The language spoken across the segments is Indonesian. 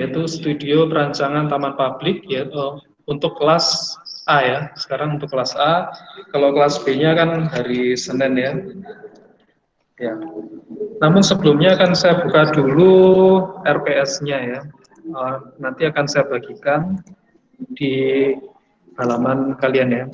yaitu studio perancangan taman publik ya, untuk kelas A ya. Sekarang untuk kelas A, kalau kelas B-nya kan hari Senin ya. Ya. Namun sebelumnya akan saya buka dulu RPS-nya ya. Nanti akan saya bagikan di halaman kalian ya.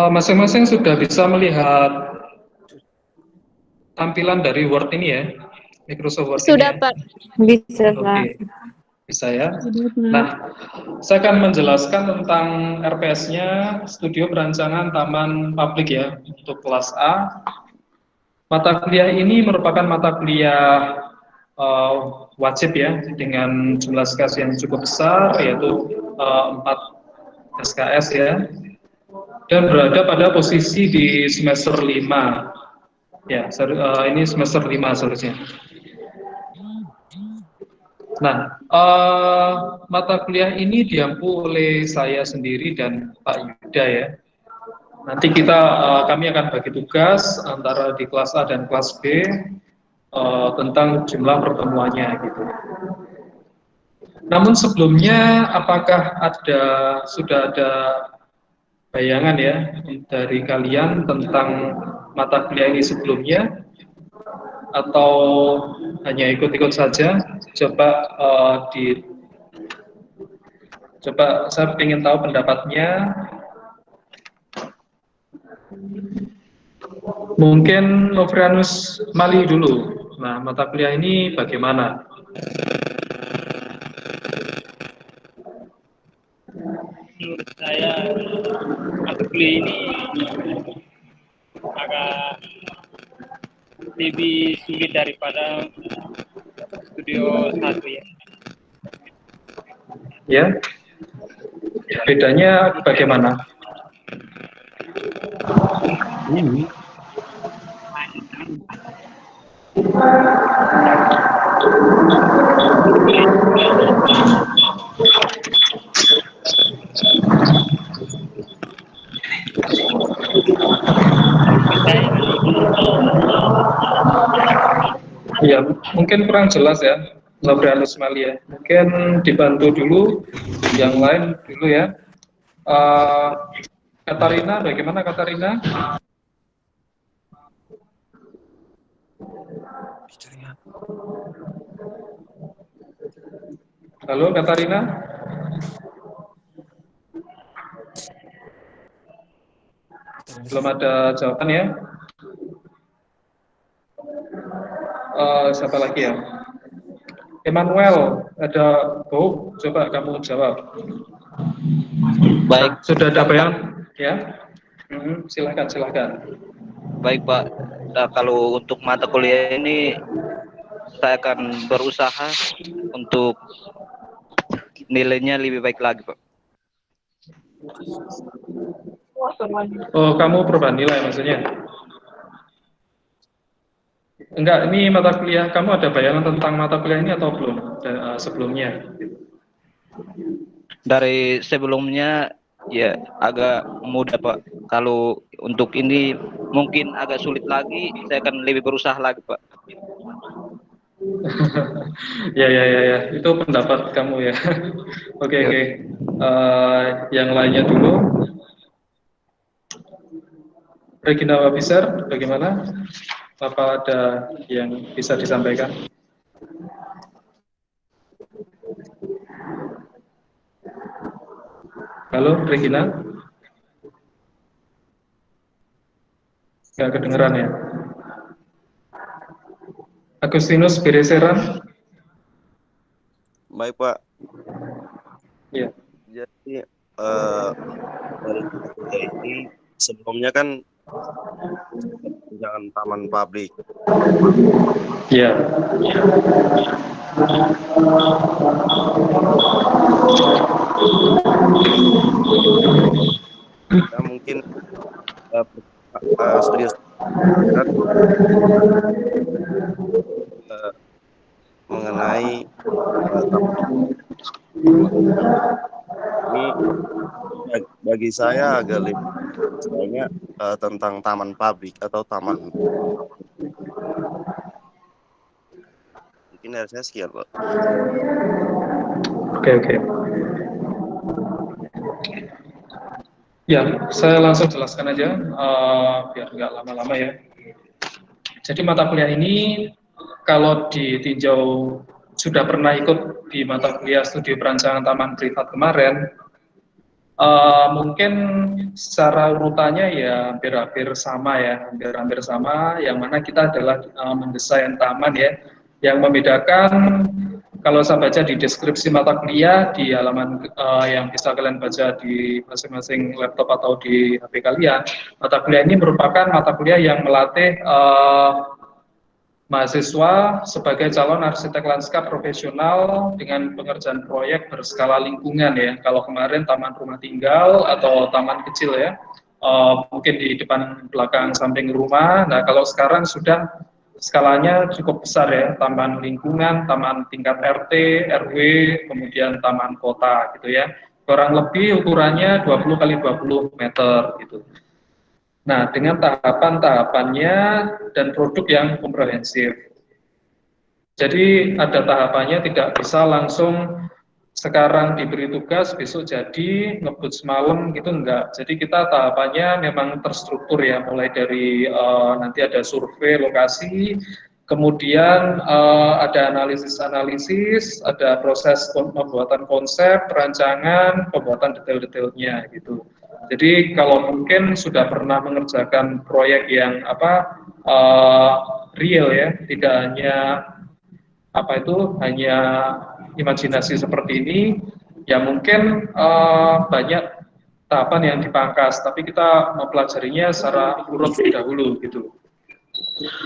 Masing-masing sudah bisa melihat tampilan dari Word ini ya, Microsoft Word ini Sudah, ya. Pak. Bisa, Pak. Oke, bisa ya. Nah, saya akan menjelaskan tentang RPS-nya, Studio Perancangan Taman Publik ya, untuk kelas A. Mata kuliah ini merupakan mata kuliah wajib ya, dengan jumlah SKS yang cukup besar, yaitu 4 SKS ya, dan berada pada posisi di semester 5. Ya, ini semester 5 seharusnya. Nah, mata kuliah ini diampu oleh saya sendiri dan Pak Yuda ya. Nanti kami akan bagi tugas antara di kelas A dan kelas B tentang jumlah pertemuannya gitu. Namun sebelumnya, apakah sudah ada bayangan ya dari kalian tentang mata kuliah ini sebelumnya, atau hanya ikut-ikut saja? Coba saya ingin tahu pendapatnya. Mungkin Novrianus Mali dulu. Nah, mata kuliah ini bagaimana? Menurut saya mata kuliah ini agak lebih sulit daripada studio 1 ya. Ya, bedanya bagaimana? Ya, mungkin kurang jelas ya, Novrianus Mali ya. Mungkin dibantu dulu, yang lain dulu ya. Katarina, bagaimana Katarina? Halo Katarina? Belum ada jawaban ya? Siapa lagi ya? Emmanuel, ada coba kamu jawab. Baik. Nah, sudah ada bayangan ya? Silakan. Baik Pak. Nah, kalau untuk mata kuliah ini saya akan berusaha untuk nilainya lebih baik lagi Pak. Oh, kamu perubahan nilai maksudnya? Enggak, ini mata kuliah, kamu ada bayangan tentang mata kuliah ini atau belum sebelumnya? Dari sebelumnya ya agak mudah Pak. Kalau untuk ini mungkin agak sulit lagi, saya akan lebih berusaha lagi Pak. Ya, itu pendapat kamu ya. Oke. Yang lainnya dulu. Regina Wabisar, bagaimana? Apa ada yang bisa disampaikan? Halo, Regina? Nggak kedengeran ya? Agustinus Bereseran? Baik Pak. Iya. Jadi dari kuliah ini sebelumnya kan jangan taman publik. Iya. Ya, mungkin studio kan mengenai taman ini bagi saya agak lebih banyak tentang taman publik atau taman. Mungkin dari saya sekian Pak. Oke. Ya, saya langsung jelaskan aja, biar nggak lama-lama ya. Jadi mata kuliah ini, kalau ditinjau sudah pernah ikut di mata kuliah studi perancangan taman privat kemarin, mungkin secara urutannya ya hampir-hampir sama ya, hampir-hampir sama, yang mana kita adalah mendesain taman ya. Yang membedakan, kalau saya baca di deskripsi mata kuliah di halaman yang bisa kalian baca di masing-masing laptop atau di HP kalian, mata kuliah ini merupakan mata kuliah yang melatih mahasiswa sebagai calon arsitek lanskap profesional dengan pengerjaan proyek berskala lingkungan ya. Kalau kemarin taman rumah tinggal atau taman kecil ya, mungkin di depan belakang samping rumah. Nah kalau sekarang sudah skalanya cukup besar ya, taman lingkungan, taman tingkat RT, RW, kemudian taman kota gitu ya. Kurang lebih ukurannya 20 kali 20 meter gitu. Nah, dengan tahapan-tahapannya dan produk yang komprehensif. Jadi ada tahapannya, tidak bisa langsung sekarang diberi tugas, besok jadi, ngebut semalam gitu, enggak. Jadi kita tahapannya memang terstruktur ya, mulai dari nanti ada survei lokasi, kemudian ada analisis-analisis, ada proses pembuatan konsep, perancangan, pembuatan detail-detailnya gitu. Jadi kalau mungkin sudah pernah mengerjakan proyek yang real ya, tidak hanya hanya imajinasi seperti ini, ya mungkin banyak tahapan yang dipangkas, tapi kita mempelajarinya secara urut dahulu gitu.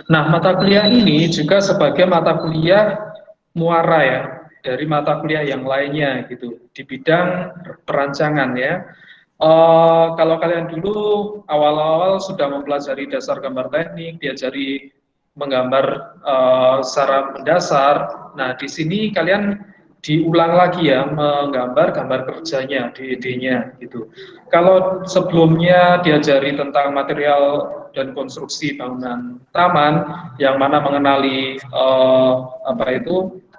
Nah, mata kuliah ini juga sebagai mata kuliah muara ya, dari mata kuliah yang lainnya gitu, di bidang perancangan ya. Kalau kalian dulu awal-awal sudah mempelajari dasar gambar teknik, diajari menggambar secara mendasar. Nah, di sini kalian diulang lagi ya, menggambar gambar kerjanya, di idenya gitu. Kalau sebelumnya diajari tentang material dan konstruksi bangunan taman, yang mana mengenali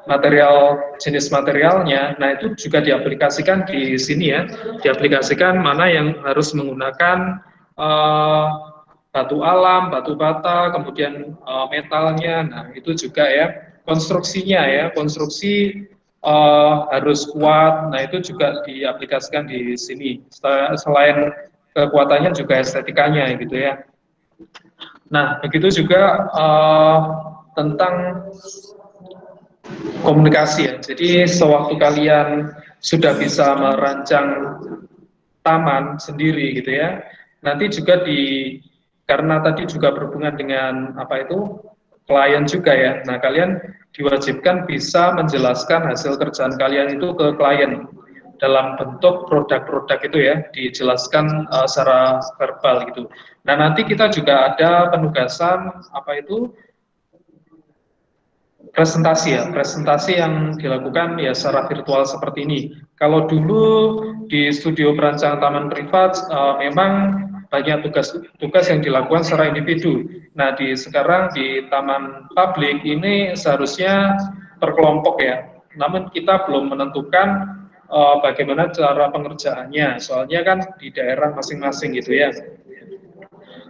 material, jenis materialnya, nah itu juga diaplikasikan di sini ya, diaplikasikan mana yang harus menggunakan batu alam, batu bata, kemudian metalnya, nah itu juga ya, konstruksinya ya, konstruksi harus kuat, nah itu juga diaplikasikan di sini, selain kekuatannya juga estetikanya gitu ya. Nah begitu juga tentang komunikasi ya. Jadi sewaktu kalian sudah bisa merancang taman sendiri gitu ya, nanti juga karena tadi juga berhubungan dengan klien juga ya. Nah kalian diwajibkan bisa menjelaskan hasil kerjaan kalian itu ke klien dalam bentuk produk-produk itu ya, dijelaskan secara verbal gitu. Nah nanti kita juga ada penugasan presentasi yang dilakukan ya secara virtual seperti ini. Kalau dulu di studio perancangan taman privat memang banyak tugas yang dilakukan secara individu. Nah, sekarang di taman publik ini seharusnya per kelompok ya. Namun kita belum menentukan bagaimana cara pengerjaannya. Soalnya kan di daerah masing-masing gitu ya.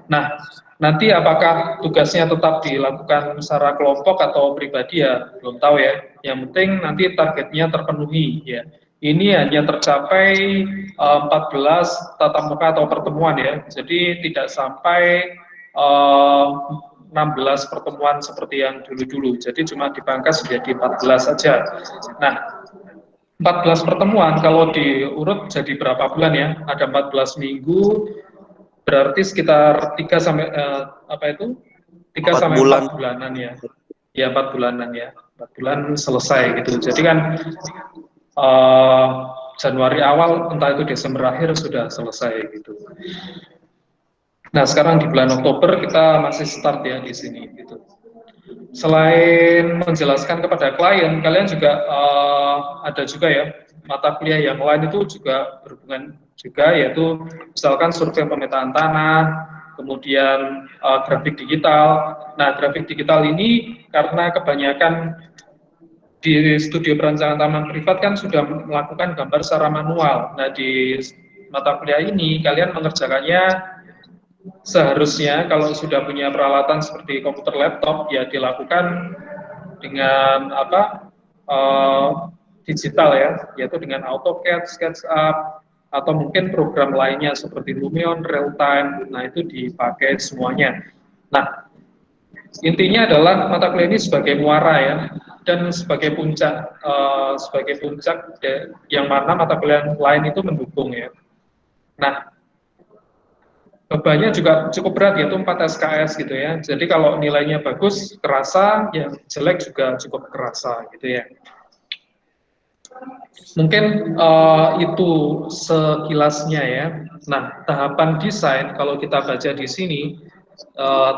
Nah, nanti apakah tugasnya tetap dilakukan secara kelompok atau pribadi ya belum tahu ya. Yang penting nanti targetnya terpenuhi ya. Ini hanya tercapai 14 tatap muka atau pertemuan ya. Jadi tidak sampai 16 pertemuan seperti yang dulu-dulu. Jadi cuma dipangkas menjadi 14 saja. Nah, 14 pertemuan, kalau diurut jadi berapa bulan ya? Ada 14 minggu, berarti sekitar 3 sampai 3 4 sampai bulan. 4 bulanan ya. Ya 4 bulanan ya. 4 bulan selesai gitu. Jadi kan Januari awal entah itu Desember akhir sudah selesai gitu. Nah, sekarang di bulan Oktober kita masih start ya di sini gitu. Selain menjelaskan kepada klien, kalian juga ada juga ya mata kuliah yang lain itu juga berhubungan juga, yaitu misalkan survei pemetaan tanah, kemudian grafik digital. Nah, grafik digital ini karena kebanyakan di studio perancangan taman privat kan sudah melakukan gambar secara manual. Nah, di mata kuliah ini kalian mengerjakannya seharusnya kalau sudah punya peralatan seperti komputer laptop ya dilakukan dengan digital ya, yaitu dengan AutoCAD, SketchUp, atau mungkin program lainnya seperti Lumion, Realtime. Nah, itu dipakai semuanya. Nah, intinya adalah mata kuliah ini sebagai muara ya, dan sebagai puncak yang mana mata kuliah lain itu mendukung ya. Nah, bebannya juga cukup berat, yaitu 4 SKS gitu ya. Jadi kalau nilainya bagus kerasa, yang jelek juga cukup kerasa gitu ya. Mungkin itu sekilasnya ya. Nah, tahapan desain kalau kita baca di sini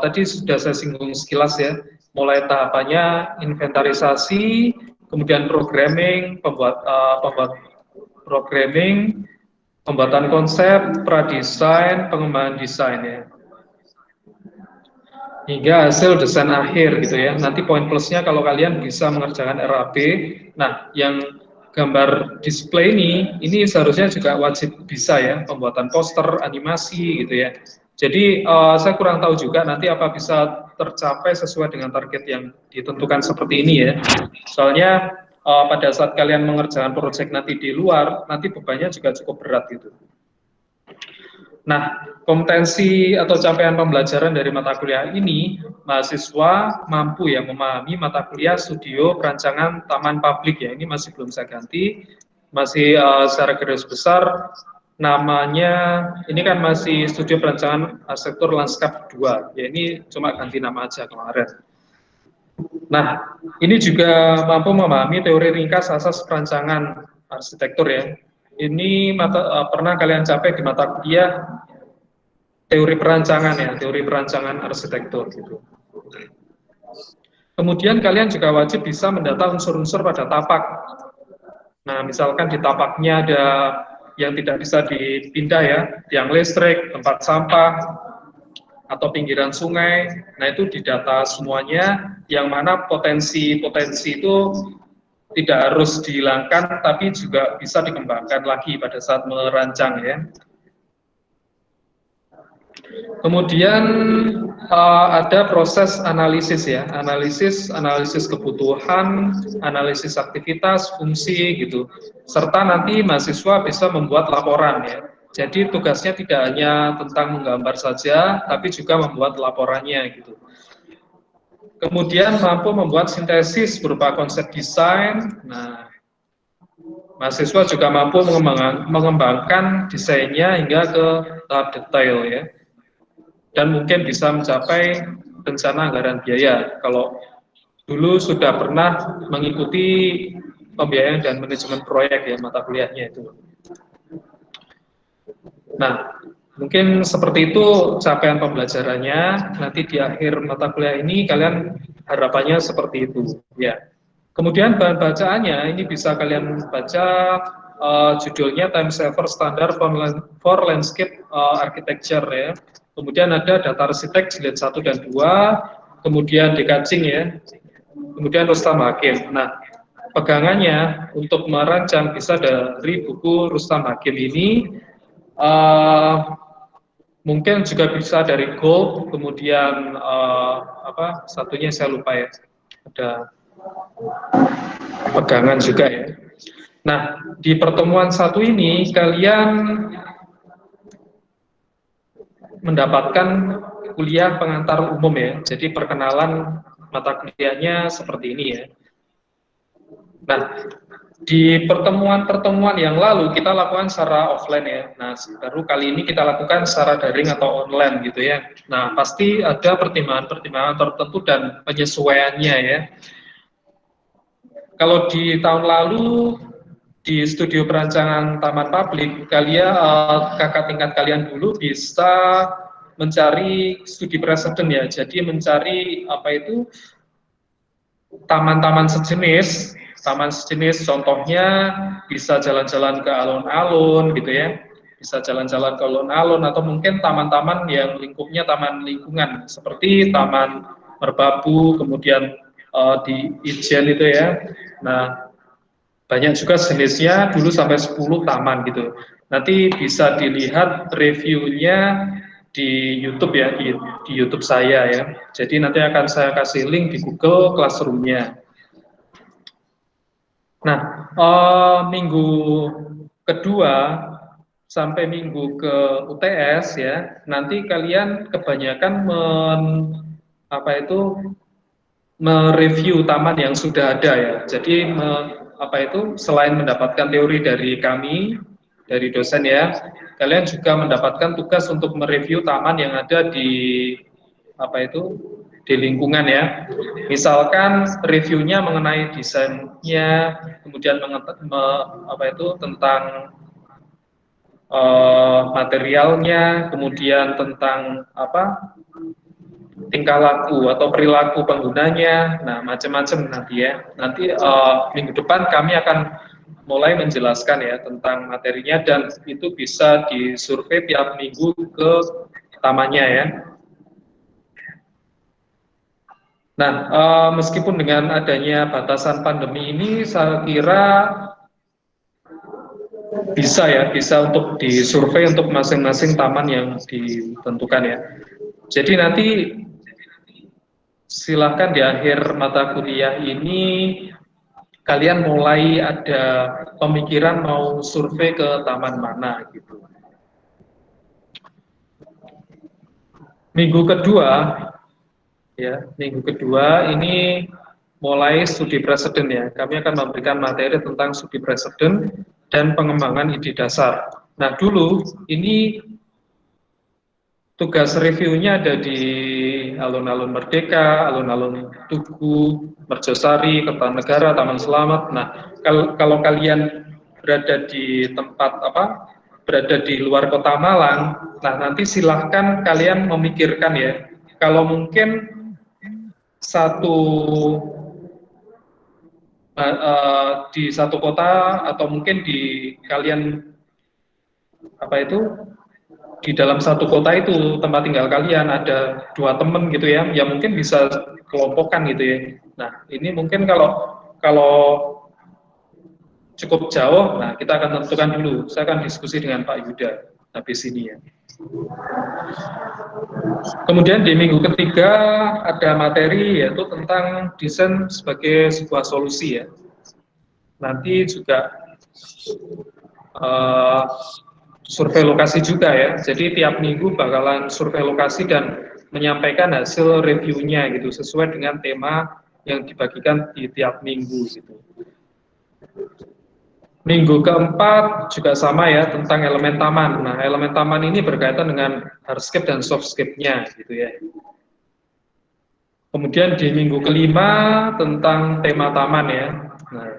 tadi sudah saya singgung sekilas ya. Mulai tahapannya inventarisasi, kemudian programming, pembuat programming, pembuatan konsep, pradesain, pengembangan desain ya. Hingga hasil desain akhir gitu ya. Nanti poin plusnya kalau kalian bisa mengerjakan RAB. Nah, yang gambar display ini seharusnya juga wajib bisa ya, pembuatan poster, animasi gitu ya. Jadi saya kurang tahu juga nanti apa bisa tercapai sesuai dengan target yang ditentukan seperti ini ya. Soalnya pada saat kalian mengerjakan proyek nanti di luar, nanti bebannya juga cukup berat gitu. Nah, kompetensi atau capaian pembelajaran dari mata kuliah ini, mahasiswa mampu ya memahami mata kuliah studio perancangan taman publik ya. Ini masih belum saya ganti, masih secara garis besar namanya, ini kan masih studio perancangan arsitektur lanskap 2, ya ini cuma ganti nama aja kemarin. Nah, ini juga mampu memahami teori ringkas asas perancangan arsitektur ya. Ini pernah kalian capai di mata kuliah teori perancangan ya, teori perancangan arsitektur gitu. Kemudian kalian juga wajib bisa mendata unsur-unsur pada tapak. Nah, misalkan di tapaknya ada yang tidak bisa dipindah ya, tiang listrik, tempat sampah, atau pinggiran sungai. Nah, itu didata semuanya, yang mana potensi-potensi itu tidak harus dihilangkan, tapi juga bisa dikembangkan lagi pada saat merancang ya. Kemudian ada proses analisis ya, analisis kebutuhan, analisis aktivitas, fungsi gitu. Serta nanti mahasiswa bisa membuat laporan ya. Jadi tugasnya tidak hanya tentang menggambar saja, tapi juga membuat laporannya gitu. Kemudian mampu membuat sintesis berupa konsep desain. Nah, mahasiswa juga mampu mengembangkan desainnya hingga ke tahap detail ya. Dan mungkin bisa mencapai rencana anggaran biaya. Kalau dulu sudah pernah mengikuti pembiayaan dan manajemen proyek ya mata kuliahnya itu. Nah, mungkin seperti itu capaian pembelajarannya. Nanti di akhir mata kuliah ini kalian harapannya seperti itu ya. Kemudian bahan bacaannya ini bisa kalian baca judulnya Time Saver Standard for Landscape Architecture ya. Kemudian ada data arsitek jilid 1 dan 2, kemudian Dekacing ya, kemudian Rustam Hakim. Nah, pegangannya untuk merancang bisa dari buku Rustam Hakim ini, mungkin juga bisa dari Gold, kemudian satunya saya lupa ya, ada pegangan juga ya. Nah, di pertemuan satu ini kalian mendapatkan kuliah pengantar umum ya. Jadi perkenalan mata kuliahnya seperti ini ya. Nah, Di pertemuan-pertemuan yang lalu kita lakukan secara offline ya. Nah, baru kali ini kita lakukan secara daring atau online gitu ya. Nah, pasti ada pertimbangan-pertimbangan tertentu dan penyesuaiannya ya. Kalau di tahun lalu di studio perancangan Taman Publik, kalian kakak tingkat kalian dulu bisa mencari studi presiden ya. Jadi mencari apa itu taman-taman sejenis, contohnya bisa jalan-jalan ke alun-alun gitu ya, bisa jalan-jalan ke alun-alun atau mungkin taman-taman yang lingkupnya taman lingkungan seperti Taman Merbabu, kemudian di Ijen itu ya. Nah, banyak juga jenisnya dulu sampai 10 taman gitu. Nanti bisa dilihat reviewnya di YouTube ya, di YouTube saya ya. Jadi nanti akan saya kasih link di Google Classroom-nya. Nah, minggu kedua sampai minggu ke UTS ya, nanti kalian kebanyakan mereview taman yang sudah ada ya. Jadi selain mendapatkan teori dari kami, dari dosen ya, kalian juga mendapatkan tugas untuk mereview taman yang ada di di lingkungan ya. Misalkan reviewnya mengenai desainnya, kemudian tentang materialnya, kemudian tentang tingkah laku atau perilaku penggunanya, nah macam-macam nanti ya. Nanti minggu depan kami akan mulai menjelaskan ya tentang materinya dan itu bisa disurvei tiap minggu ke tamannya ya. Nah, meskipun dengan adanya batasan pandemi ini, saya kira bisa untuk disurvei untuk masing-masing taman yang ditentukan ya. Jadi nanti silahkan di akhir mata kuliah ini kalian mulai ada pemikiran mau survei ke taman mana gitu. Minggu kedua ini mulai studi presiden ya. Kami akan memberikan materi tentang studi presiden dan pengembangan ide dasar. Nah dulu ini tugas reviewnya ada di alun-alun Merdeka, alun-alun Tugu, Merjosari, Kertanegara, Taman Selamat. Nah kalau kalian berada di berada di luar kota Malang, nah nanti silahkan kalian memikirkan ya, kalau mungkin di satu kota atau mungkin di kalian di dalam satu kota itu tempat tinggal kalian ada 2 teman gitu ya, ya mungkin bisa kelompokkan gitu ya. Nah ini mungkin kalau cukup jauh, nah kita akan tentukan dulu. Saya akan diskusi dengan Pak Yuda habis ini ya. Kemudian di minggu ketiga ada materi yaitu tentang desain sebagai sebuah solusi ya. Nanti juga survei lokasi juga ya. Jadi tiap minggu bakalan survei lokasi dan menyampaikan hasil reviewnya gitu sesuai dengan tema yang dibagikan di tiap minggu gitu. Minggu keempat juga sama ya tentang elemen taman. Nah, elemen taman ini berkaitan dengan hardscape dan softscape-nya gitu ya. Kemudian di minggu kelima tentang tema taman ya. Nah,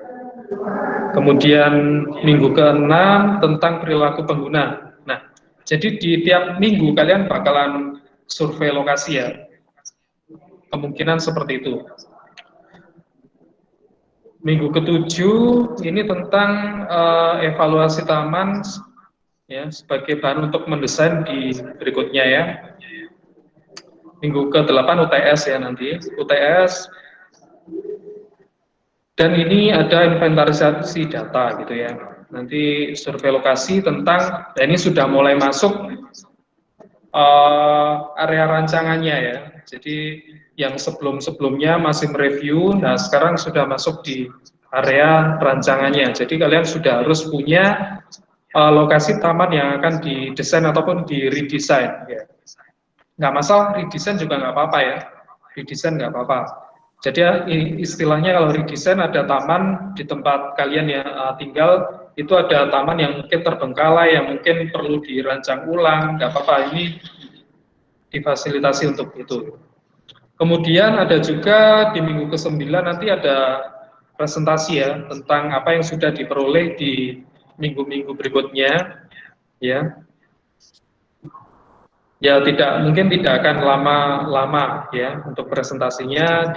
kemudian minggu keenam tentang perilaku pengguna. Nah, jadi di tiap minggu kalian bakalan survei lokasi ya. Kemungkinan seperti itu. Minggu ketujuh ini tentang evaluasi taman ya sebagai bahan untuk mendesain di berikutnya ya. Minggu ke-8 UTS ya nanti. UTS dan ini ada inventarisasi data gitu ya. Nanti survei lokasi tentang ini sudah mulai masuk area rancangannya ya. Jadi yang sebelum-sebelumnya masih mereview, nah sekarang sudah masuk di area rancangannya. Jadi kalian sudah harus punya lokasi taman yang akan didesain ataupun di redesign. Ya. Nggak masalah, redesign juga nggak apa-apa ya. Redesign nggak apa-apa. Jadi istilahnya kalau redesign ada taman di tempat kalian ya tinggal, itu ada taman yang mungkin terbengkalai, yang mungkin perlu dirancang ulang, nggak apa-apa, ini difasilitasi untuk itu. Kemudian ada juga di minggu ke-9 nanti ada presentasi ya tentang apa yang sudah diperoleh di minggu-minggu berikutnya ya. Ya mungkin tidak akan lama-lama ya untuk presentasinya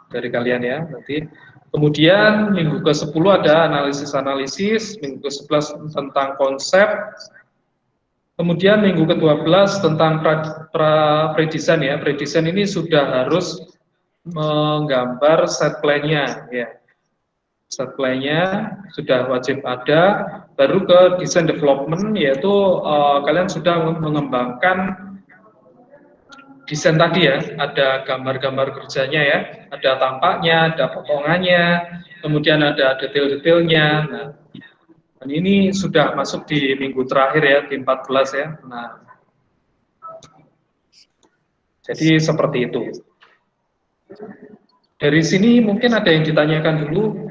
dari kalian ya nanti. Kemudian minggu ke-10 ada analisis-analisis, minggu ke-11 tentang konsep. Kemudian minggu ke-12 tentang pre-design ya. Pre-design ini sudah harus menggambar set plan-nya ya. Set plan-nya sudah wajib ada, baru ke design development, yaitu kalian sudah mengembangkan desain tadi ya, ada gambar-gambar kerjanya ya, ada tampaknya, ada potongannya, kemudian ada detail-detailnya. Nah, dan ini sudah masuk di minggu terakhir ya, di 14 ya. Nah, jadi seperti itu. Dari sini mungkin ada yang ditanyakan dulu.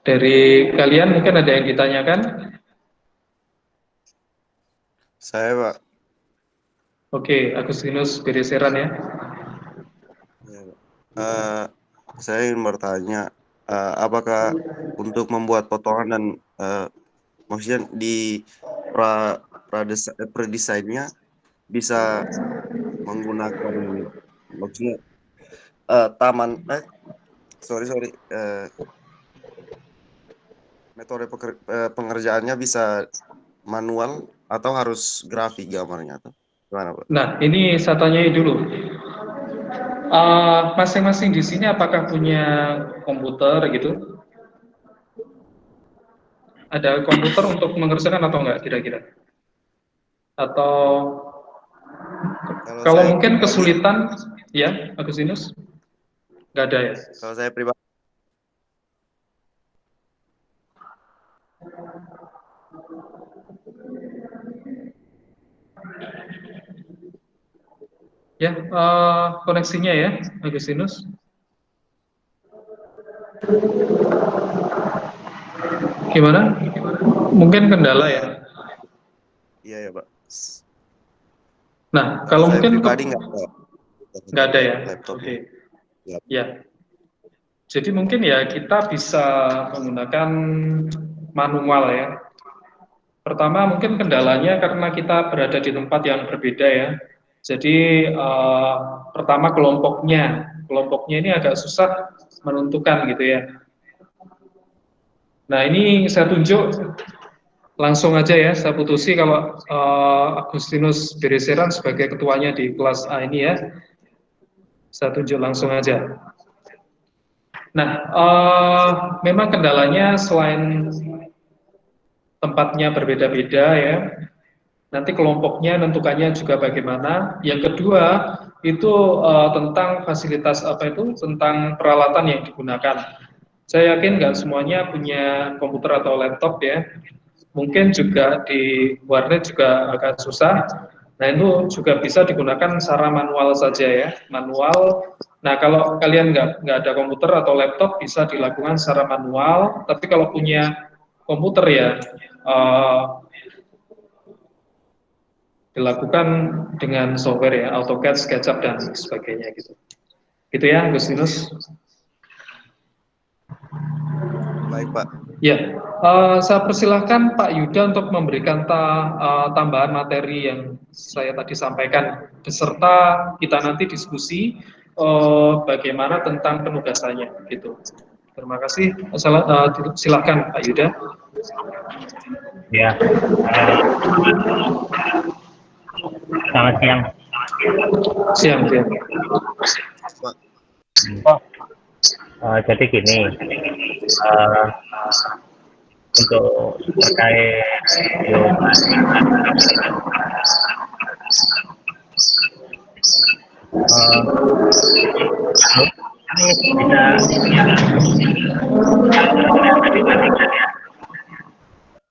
Dari kalian mungkin ada yang ditanyakan? Saya, Pak. Oke, Agustinus Bereseran ya. Saya ingin bertanya, apakah untuk membuat potongan dan maksudnya di pre-desainnya bisa menggunakan maksudnya metode pengerjaannya bisa manual atau harus grafik gambarnya tuh gimana, Pak? Nah, ini saya tanyai dulu. Masing-masing di sini apakah punya komputer gitu? Ada komputer untuk mengerjakan atau enggak kira-kira? Atau kalau mungkin kesulitan, ya Agustinus? Enggak ada ya? Kalau saya pribadi ya, koneksinya ya, Agustinus. Gimana? Mungkin kendala ya? iya ya, Pak. Nah, kalau saya mungkin pribadi nggak ada ya? laptop. Oke. Ya. Ya. Jadi mungkin ya kita bisa menggunakan manual ya. Pertama mungkin kendalanya karena kita berada di tempat yang berbeda ya. Jadi pertama kelompoknya ini agak susah menentukan gitu ya. Nah ini saya tunjuk langsung aja ya, saya putusi kalau Agustinus Bereseran sebagai ketuanya di kelas A ini ya. Saya tunjuk langsung aja. Nah, memang kendalanya selain tempatnya berbeda-beda ya, nanti kelompoknya tentukannya juga bagaimana. Yang kedua itu tentang fasilitas tentang peralatan yang digunakan. Saya yakin nggak semuanya punya komputer atau laptop ya. Mungkin juga di warnet juga agak susah. Nah itu juga bisa digunakan secara manual saja ya, manual. Nah kalau kalian nggak ada komputer atau laptop bisa dilakukan secara manual. Tapi kalau punya komputer ya dilakukan dengan software ya, AutoCAD, SketchUp dan sebagainya gitu. Gitu ya, Agustinus. Baik, Pak. Ya, saya persilahkan Pak Yuda untuk memberikan tambahan materi yang saya tadi sampaikan, beserta kita nanti diskusi bagaimana tentang penugasannya, gitu. Terima kasih. Silakan Pak Yuda. Ya, selamat siang. Siang. Jadi gini, untuk terkait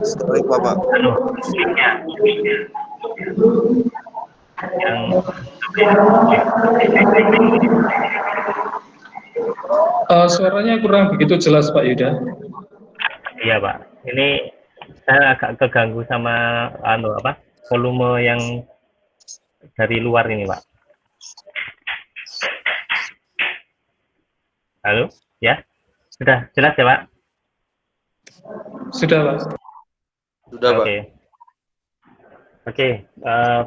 Sorry, Bapak. yang Suaranya kurang begitu jelas Pak Yuda. iya Pak, ini saya agak keganggu sama volume yang dari luar ini Pak. Halo, ya sudah jelas ya Pak? Sudah Pak. Sudah, Pak. Oke,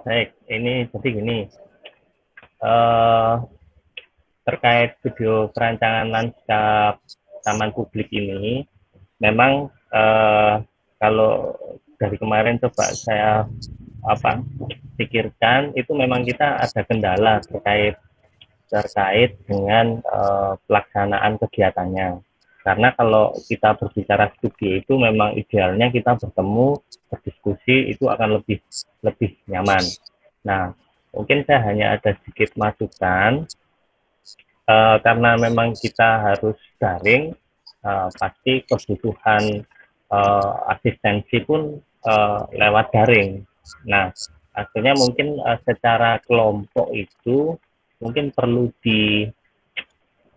baik. Ini jadi gini, terkait video perancangan lanskap taman publik ini, memang kalau dari kemarin coba saya pikirkan, itu memang kita ada kendala terkait dengan pelaksanaan kegiatannya. Karena kalau kita berbicara studi itu memang idealnya kita bertemu, berdiskusi itu akan lebih nyaman. Nah, mungkin saya hanya ada sedikit masukan, karena memang kita harus daring, pasti kebutuhan asistensi pun lewat daring. Nah, akhirnya mungkin secara kelompok itu mungkin perlu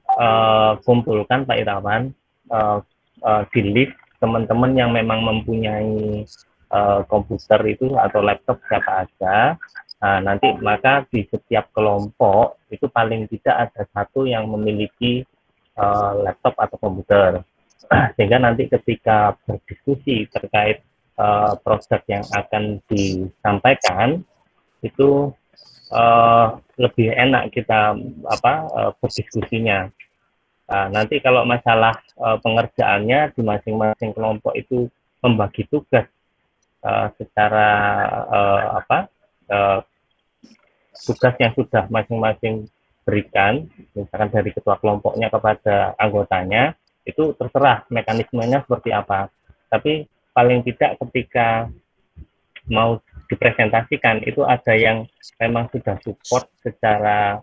dikumpulkan Pak Irawan, di list teman-teman yang memang mempunyai komputer itu atau laptop siapa aja. Nah, nanti maka di setiap kelompok itu paling tidak ada satu yang memiliki laptop atau komputer, sehingga nanti ketika berdiskusi terkait proyek yang akan disampaikan itu lebih enak kita berdiskusinya. Nanti kalau masalah pengerjaannya di masing-masing kelompok itu membagi tugas secara tugas yang sudah masing-masing berikan, misalkan dari ketua kelompoknya kepada anggotanya, itu terserah mekanismenya seperti apa. Tapi paling tidak ketika mau dipresentasikan itu ada yang memang sudah support secara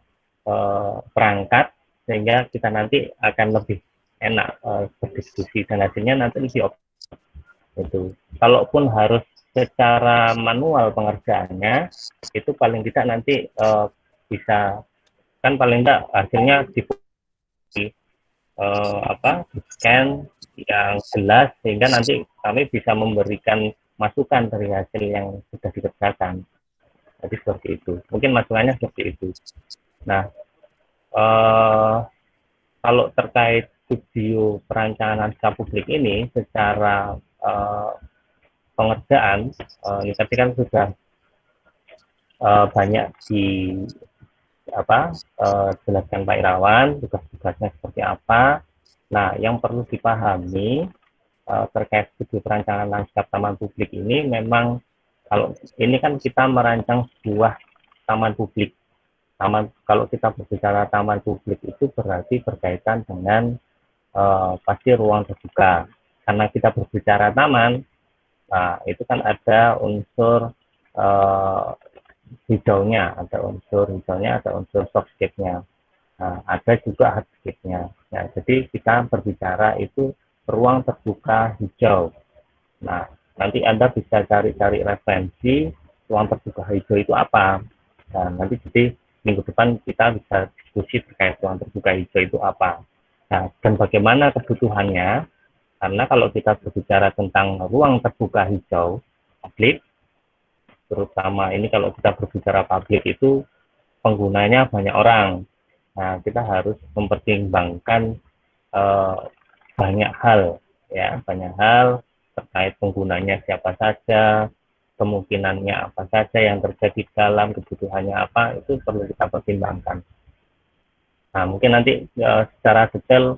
perangkat, sehingga kita nanti akan lebih enak berdiskusi dan hasilnya nanti lebih optimal. Itu. Kalaupun harus secara manual pengerjaannya, itu paling tidak nanti bisa, kan paling tidak hasilnya di scan yang jelas, sehingga nanti kami bisa memberikan masukan dari hasil yang sudah dikerjakan. Jadi seperti itu. Mungkin masukannya seperti itu. Nah, kalau terkait studio perancangan lanskap publik ini secara pengerjaan, ini tadi kan sudah banyak jelaskan Pak Irawan, tugas-tugasnya seperti apa. Nah, yang perlu dipahami terkait studi perancangan lanskap taman publik ini, memang kalau ini kan kita merancang sebuah taman publik. Kalau kita berbicara taman publik itu berarti berkaitan dengan pasti ruang terbuka. Karena kita berbicara taman, nah itu kan ada unsur hijaunya, ada unsur softscape-nya. Nah, ada juga hardscape-nya. Nah, jadi kita berbicara itu ruang terbuka hijau. Nah, nanti Anda bisa cari-cari referensi ruang terbuka hijau itu apa. Nah, nanti jadi minggu depan kita bisa diskusi terkait ruang terbuka hijau itu apa. Nah, dan bagaimana kebutuhannya, karena kalau kita berbicara tentang ruang terbuka hijau publik, terutama ini kalau kita berbicara publik itu penggunanya banyak orang. Nah, kita harus mempertimbangkan banyak hal terkait penggunanya siapa saja, kemungkinannya apa saja yang terjadi dalam, kebutuhannya apa, itu perlu kita pertimbangkan. Nah, mungkin nanti secara detail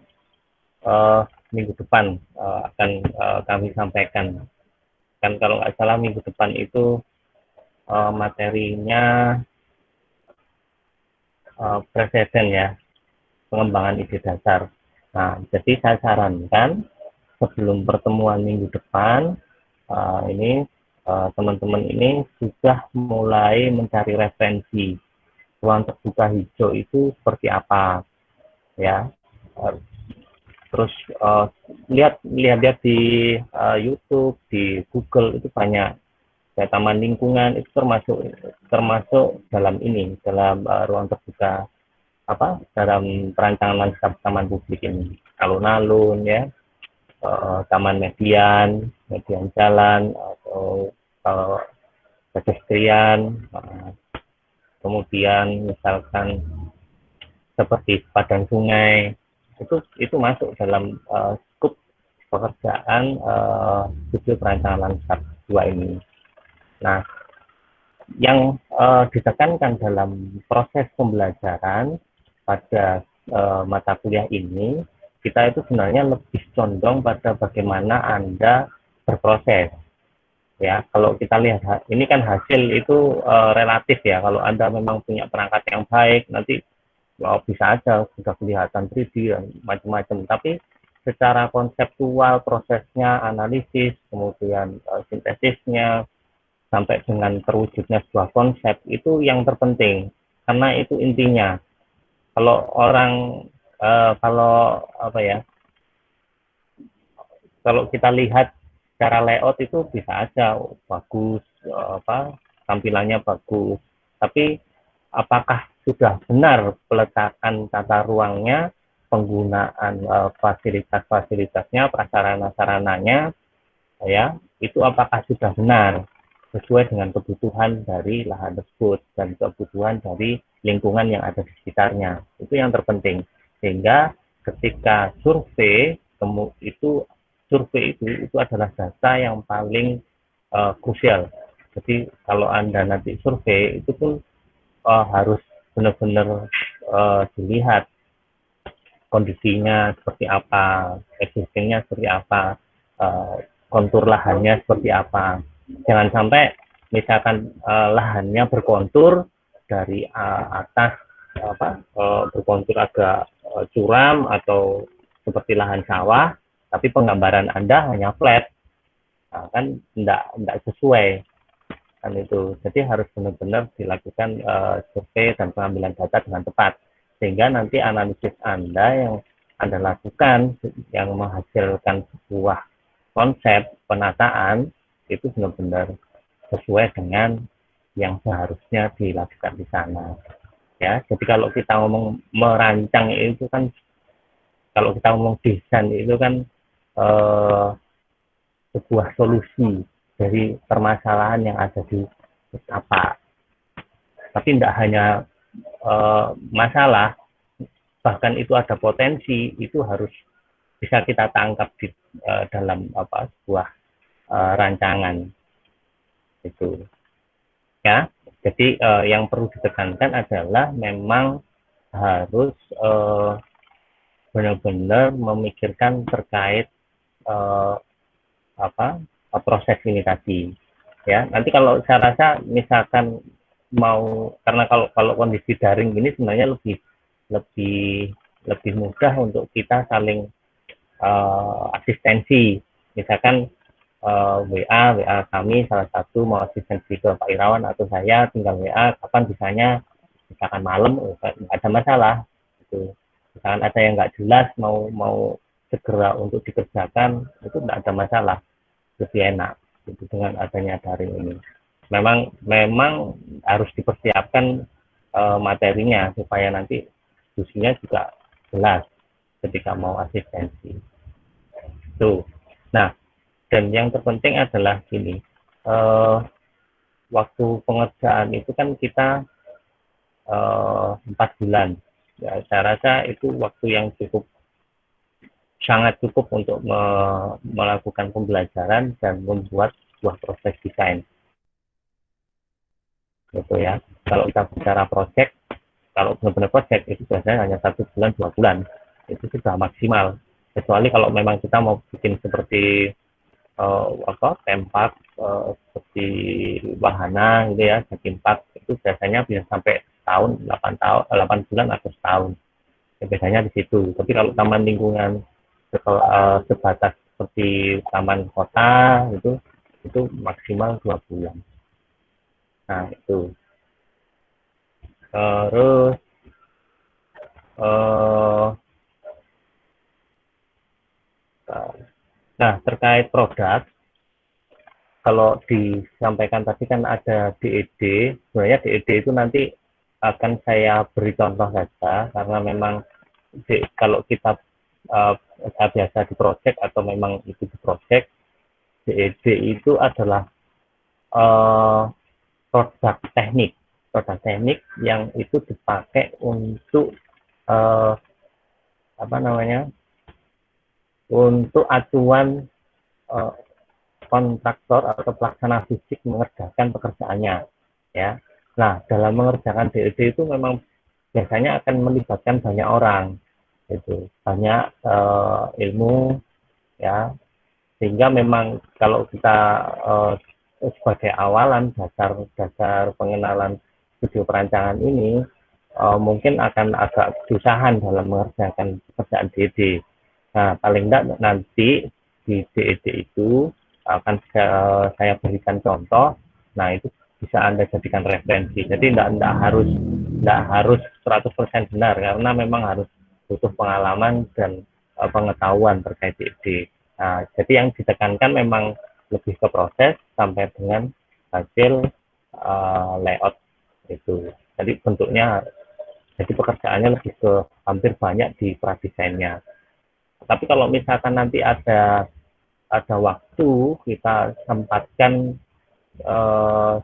minggu depan akan kami sampaikan. Kan kalau nggak salah minggu depan itu materinya presiden ya, pengembangan ide dasar. Nah, jadi saya sarankan sebelum pertemuan minggu depan ini teman-teman ini sudah mulai mencari referensi ruang terbuka hijau itu seperti apa, ya. Terus lihat di YouTube, di Google itu banyak kayak taman lingkungan itu termasuk dalam ini, dalam ruang terbuka dalam perancangan lanskap taman publik ini. Alun-alun ya, taman median jalan atau pedestrian, kemudian misalkan seperti padang sungai itu masuk dalam skup pekerjaan studi perancangan lanskap 2 ini. Nah, yang ditekankan dalam proses pembelajaran pada mata kuliah ini, kita itu sebenarnya lebih condong pada bagaimana Anda berproses. Ya, kalau kita lihat ini kan hasil itu relatif ya. Kalau Anda memang punya perangkat yang baik, nanti bisa aja sudah kelihatan 3D dan macam-macam. Tapi secara konseptual prosesnya, analisis, kemudian sintesisnya sampai dengan terwujudnya sebuah konsep itu yang terpenting, karena itu intinya. Kalau orang kalau kita lihat secara layout itu bisa aja bagus, tampilannya bagus, tapi apakah sudah benar peletakan tata ruangnya, penggunaan fasilitas-fasilitasnya, prasarana-sarananya, ya itu apakah sudah benar sesuai dengan kebutuhan dari lahan tersebut dan kebutuhan dari lingkungan yang ada di sekitarnya. Itu yang terpenting. Sehingga ketika survei itu adalah data yang paling krusial. Jadi kalau Anda nanti survei itu pun harus benar-benar dilihat kondisinya seperti apa, existingnya seperti apa, kontur lahannya seperti apa. Jangan sampai misalkan lahannya berkontur dari atas berkontur agak curam atau seperti lahan sawah, tapi penggambaran Anda hanya flat, nah, kan tidak sesuai kan itu. Jadi harus benar-benar dilakukan survei dan pengambilan data dengan tepat, sehingga nanti analisis Anda yang Anda lakukan yang menghasilkan sebuah konsep penataan itu benar-benar sesuai dengan yang seharusnya dilakukan di sana. Ya, jadi kalau kita ngomong merancang itu kan, kalau kita ngomong desain itu kan sebuah solusi dari permasalahan yang ada di apa. Tapi tidak hanya masalah, bahkan itu ada potensi, itu harus bisa kita tangkap di dalam sebuah rancangan itu. Ya, jadi yang perlu ditekankan adalah memang harus benar-benar memikirkan terkait proses ini tadi. Ya, nanti kalau saya rasa misalkan karena kalau kondisi daring ini sebenarnya lebih mudah untuk kita saling asistensi. Misalkan WA kami salah satu mau asistensi ke Pak Irawan atau saya, tinggal WA kapan bisanya, misalkan malam nggak ada masalah itu. Misalkan ada yang nggak jelas mau segera untuk dikerjakan, itu nggak ada masalah, lebih enak itu dengan adanya daring ini. Memang harus dipersiapkan materinya supaya nanti diskusinya juga jelas ketika mau asistensi. Tuh. Nah, dan yang terpenting adalah gini, waktu pengerjaan itu kan kita 4 bulan. Ya, saya rasa itu waktu yang sangat cukup untuk melakukan pembelajaran dan membuat sebuah proses desain. Gitu ya. Kalau kita bicara project, kalau benar-benar project itu biasanya hanya 1 bulan 2 bulan, itu sudah maksimal. Kecuali kalau memang kita mau bikin seperti tempat seperti wahana gitu ya, tempat itu biasanya bisa sampai setahun, 8 bulan atau setahun. Ya, biasanya di situ. Tapi kalau taman lingkungan sebatas seperti taman kota itu maksimal 2 bulan. Nah, itu. Terus nah, terkait produk, kalau disampaikan tadi kan ada DED, sebenarnya DED itu nanti akan saya beri contoh saja, karena memang kalau kita biasa di project atau memang itu di project, DED itu adalah produk teknik yang itu dipakai untuk apa namanya, untuk acuan kontraktor atau pelaksana fisik mengerjakan pekerjaannya, ya. Nah, dalam mengerjakan DED itu memang biasanya akan melibatkan banyak orang, itu banyak ilmu, ya, sehingga memang kalau kita sebagai awalan dasar pengenalan studio perancangan ini mungkin akan agak kesusahan dalam mengerjakan pekerjaan DED. Nah, paling tidak nanti di DED itu akan saya berikan contoh. Nah, itu bisa Anda jadikan referensi. Jadi tidak harus 100% benar, karena memang harus butuh pengalaman dan pengetahuan terkait DED. Nah, jadi yang ditekankan memang lebih ke proses sampai dengan hasil layout itu. Jadi bentuknya, jadi pekerjaannya lebih ke hampir banyak di pradesainnya. Tapi kalau misalkan nanti ada waktu, kita sempatkan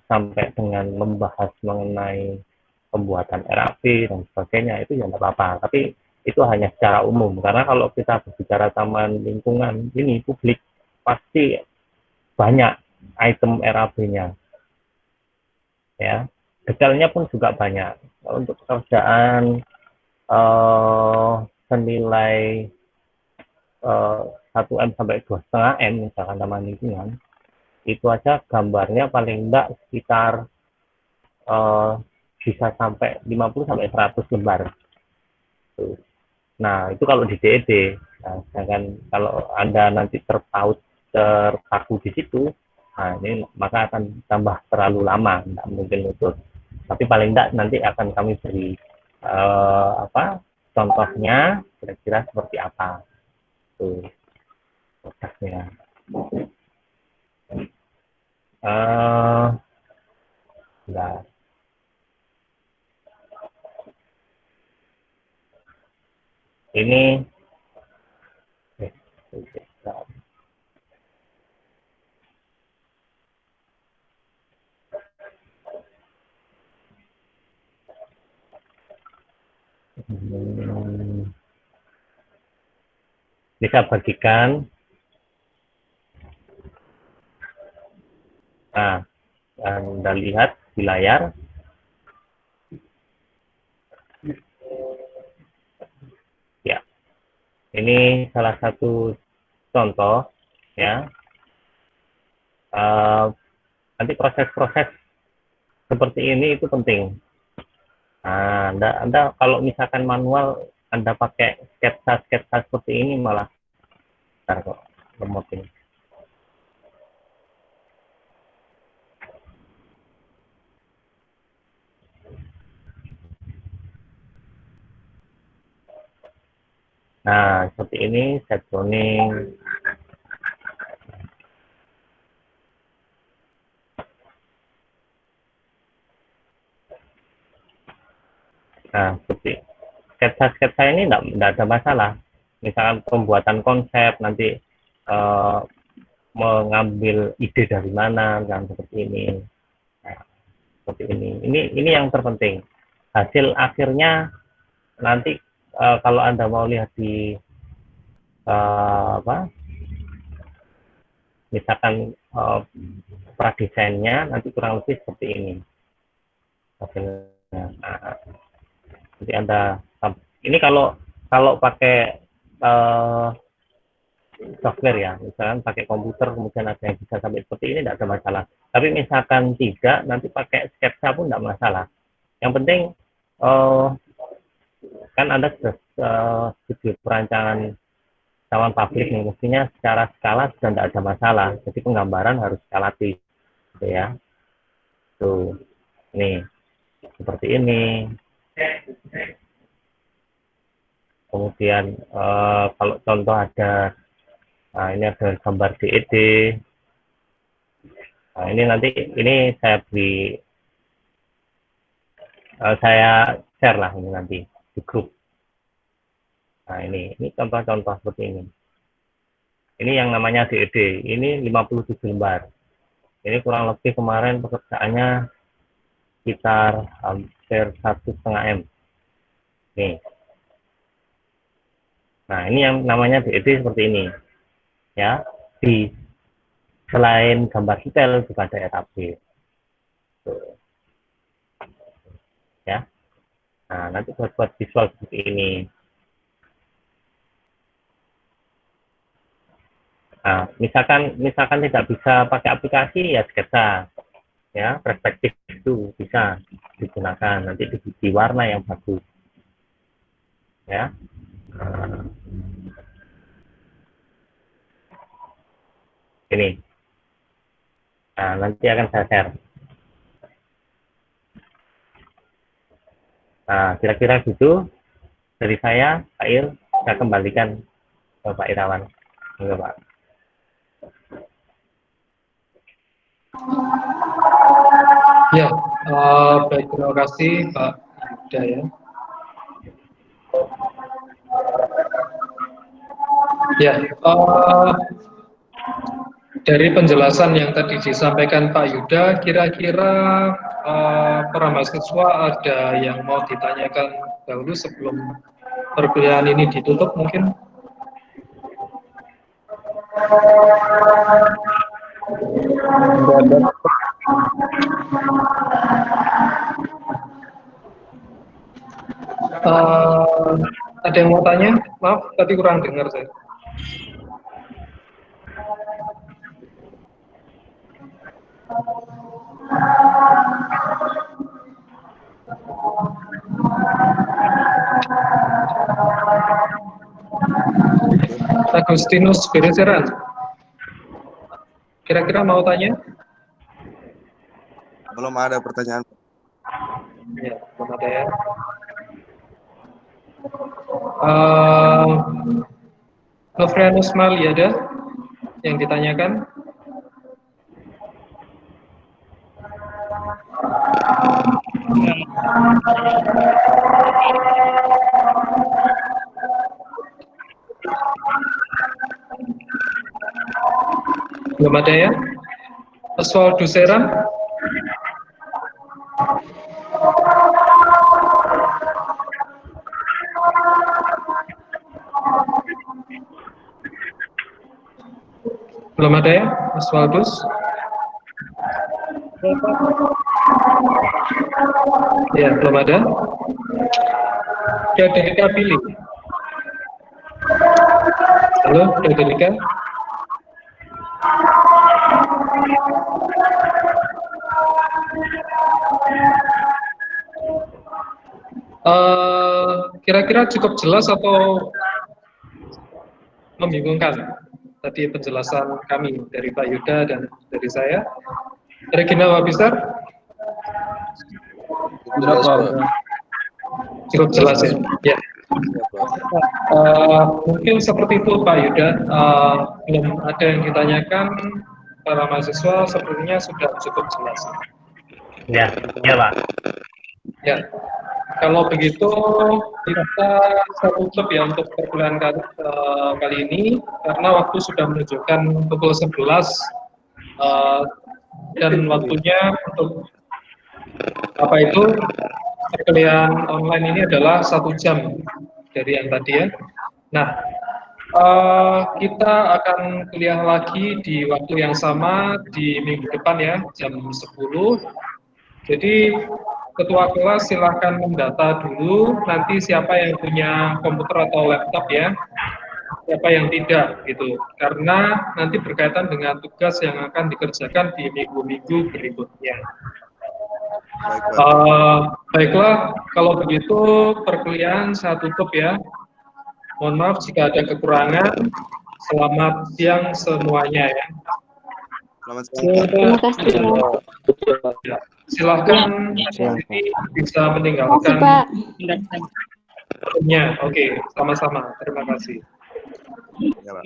sampai dengan membahas mengenai pembuatan RAP dan sebagainya, itu ya nggak apa-apa. Tapi itu hanya secara umum, karena kalau kita berbicara taman lingkungan ini publik, pasti banyak item RAP-nya, ya. Detailnya pun juga banyak. Untuk pekerjaan senilai 1 M sampai 2,5 M, misalkan taman lingkungan, itu aja gambarnya paling enggak sekitar bisa sampai 50 sampai 100 lembar. Nah, itu kalau di DED. Nah, sedangkan kalau Anda nanti terpaku di situ, nah ini maka akan tambah terlalu lama, tidak mungkin lutut. Tapi paling tidak nanti akan kami beri contohnya kira-kira seperti apa tuh prosesnya. Nah, ini bisa bagikan. Nah, Anda lihat di layar. Ya, ini salah satu contoh, ya. Nanti proses-proses seperti ini itu penting. Nah, Anda kalau misalkan manual, Anda pakai sketsa seperti ini malah kok lemotin. Nah, seperti ini set zoning. Nah, seperti sketsa ini tidak ada masalah. Misalkan pembuatan konsep, nanti mengambil ide dari mana, dan seperti ini. Nah, seperti ini. Ini yang terpenting. Hasil akhirnya nanti kalau Anda mau lihat di misalkan pradesainnya, nanti kurang lebih seperti ini hasilnya. Nah, jadi Anda ini kalau pakai software, ya, misalkan pakai komputer kemudian ada yang bisa sampai seperti ini, tidak ada masalah. Tapi misalkan tidak, nanti pakai sketsa pun tidak masalah. Yang penting kan Anda sudah studio perancangan taman publik nih, mestinya secara skala sudah tidak ada masalah. Jadi penggambaran harus skalatif, gitu ya. Tuh, nih seperti ini. Kemudian kalau contoh ada, nah ini ada gambar DED. Nah, ini nanti ini saya beri saya share lah ini nanti di grup. Nah, ini contoh-contoh seperti ini. Ini yang namanya DED. Ini 57 lembar. Ini kurang lebih kemarin pekerjaannya sekitar hampir 1,5 M. Nih. Nah, ini yang namanya DED seperti ini. Ya, selain gambar detail juga ada RAB. Tuh. Ya. Nah, nanti buat visual seperti ini. Nah, misalkan tidak bisa pakai aplikasi ya sketsa, ya perspektif itu bisa digunakan nanti di warna yang bagus, ya. Ini, nah nanti akan saya share. Nah, kira-kira gitu dari saya, Pak Il, saya kembalikan ke Pak Irawan, enggak Pak. Ya, baik, terima kasih Pak Yuda ya. Ya, dari penjelasan yang tadi disampaikan Pak Yuda, kira-kira para mahasiswa ada yang mau ditanyakan dahulu sebelum perkuliahan ini ditutup mungkin? Ada yang mau tanya? Maaf, tadi kurang dengar saya. Agustinus Bereseran, kira-kira mau tanya? Belum ada pertanyaan. Ya, belum ada ya. Novrianus Mali ada yang ditanyakan? Belum ada ya? Oswald Duseran? Belum ada ya, Oswaldus? Ya, belum ada. Frederika Billy. Halo, Frederika. Kira-kira cukup jelas atau membingungkan tadi penjelasan kami dari Pak Yuda dan dari saya? Regina Wabisar? Cukup jelas ya? Ya. Mungkin seperti itu Pak Yuda, belum ada yang ditanyakan, para mahasiswa sepertinya sudah cukup jelas. Ya, ya Pak. Ya, kalau begitu kita tutup ya untuk perkuliahan kali ini, karena waktu sudah menunjukkan pukul 11 dan waktunya untuk apa itu perkuliahan online ini adalah 1 jam dari yang tadi ya. Nah, kita akan kuliah lagi di waktu yang sama di minggu depan ya, jam 10. Jadi ketua kelas silahkan mendata dulu nanti siapa yang punya komputer atau laptop ya, siapa yang tidak gitu, karena nanti berkaitan dengan tugas yang akan dikerjakan di minggu-minggu berikutnya. Baiklah, kalau begitu perkuliahan saya tutup ya. Mohon maaf jika ada kekurangan. Selamat siang semuanya ya. Selamat siang. Terima kasih. Silahkan bisa meninggalkan. Oke, sama-sama. Terima kasih. Ya, Pak.